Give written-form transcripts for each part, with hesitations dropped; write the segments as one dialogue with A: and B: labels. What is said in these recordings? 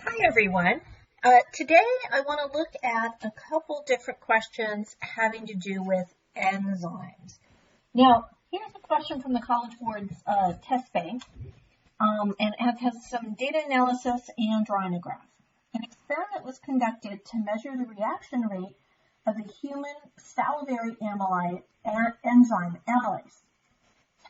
A: Hi everyone. Today I want to look at a couple different questions having to do with enzymes. Now, here's a question from the College Board's test bank, and it has some data analysis and drawing a graph. An experiment was conducted to measure the reaction rate of the human salivary enzyme amylase.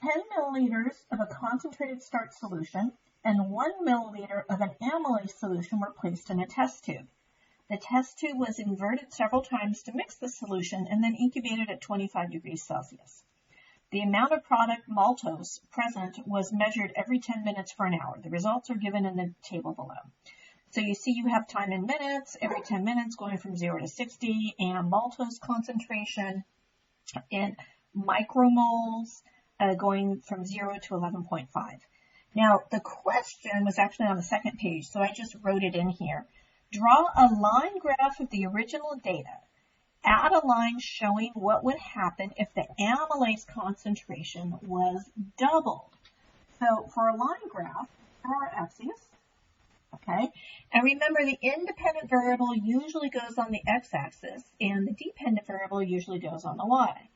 A: 10 milliliters of a concentrated starch solution and 1 milliliter of an amylase solution were placed in a test tube. The test tube was inverted several times to mix the solution and then incubated at 25 degrees Celsius. The amount of product maltose present was measured every 10 minutes for an hour. The results are given in the table below. So you see you have time in minutes, every 10 minutes going from 0 to 60, and maltose concentration in micromoles going from 0 to 11.5. Now, the question was actually on the second page, so I just wrote it in here. Draw a line graph of the original data. Add a line showing what would happen if the amylase concentration was doubled. So for a line graph, there are axes, okay? And remember, the independent variable usually goes on the x-axis, and the dependent variable usually goes on the y.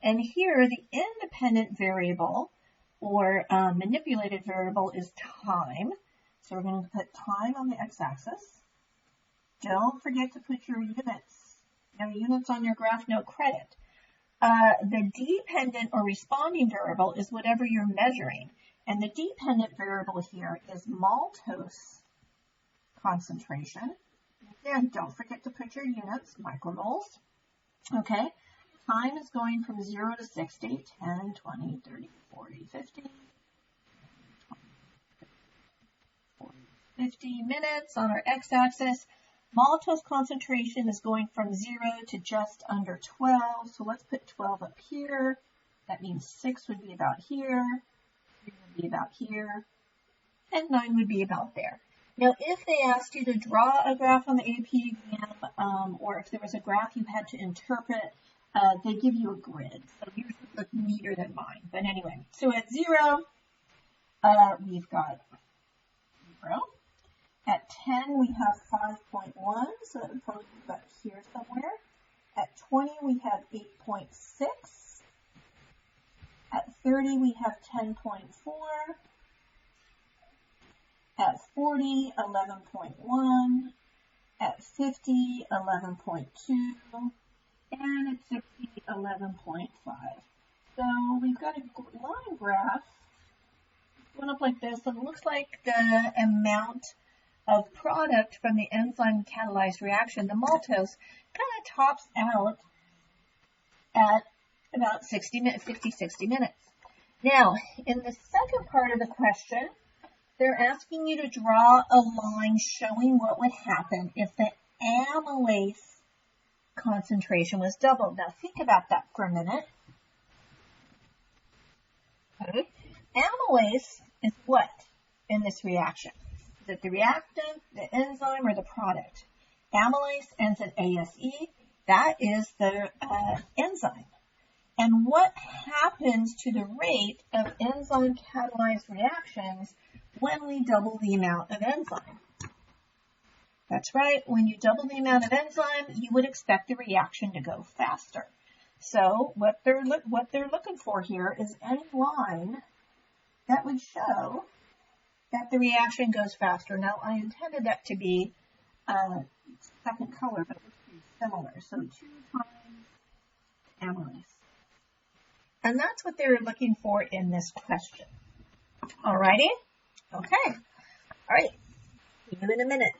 A: And here, the independent variable or manipulated variable is time. So we're going to put time on the x-axis. Don't forget to put your units. No units on your graph, no credit. The dependent or responding variable is whatever you're measuring. And the dependent variable here is maltose concentration. Again, don't forget to put your units, micromoles. Okay. Time is going from 0 to 60, 10, 20, 30, 40, 50, 50 minutes on our x-axis. Maltose concentration is going from 0 to just under 12, so let's put 12 up here. That means 6 would be about here, 3 would be about here, and 9 would be about there. Now, if they asked you to draw a graph on the AP exam, or if there was a graph you had to interpret, they give you a grid, so yours would look neater than mine. But anyway, so at 0, we've got 0. At 10, we have 5.1, so that would probably be about here somewhere. At 20, we have 8.6. At 30, we have 10.4. At 40, 11.1. At 50, 11.2. And at 60, 11.5. So we've got a line graph going up like this, and it looks like the amount of product from the enzyme catalyzed reaction, the maltose, kind of tops out at about 60 minutes. Now, in the second part of the question, they're asking you to draw a line showing what would happen if the amylase concentration was doubled. Now think about that for a minute. Okay. Amylase is what in this reaction? Is it the reactant, the enzyme, or the product? Amylase ends in ASE. That is the enzyme. And what happens to the rate of enzyme catalyzed reactions when we double the amount of enzyme? That's right, when you double the amount of enzyme, you would expect the reaction to go faster. So what they're looking for here is any line that would show that the reaction goes faster. Now, I intended that to be second color, but it looks pretty similar. So 2 times amylase. And that's what they were looking for in this question. Alrighty? Okay. All right. See you in a minute.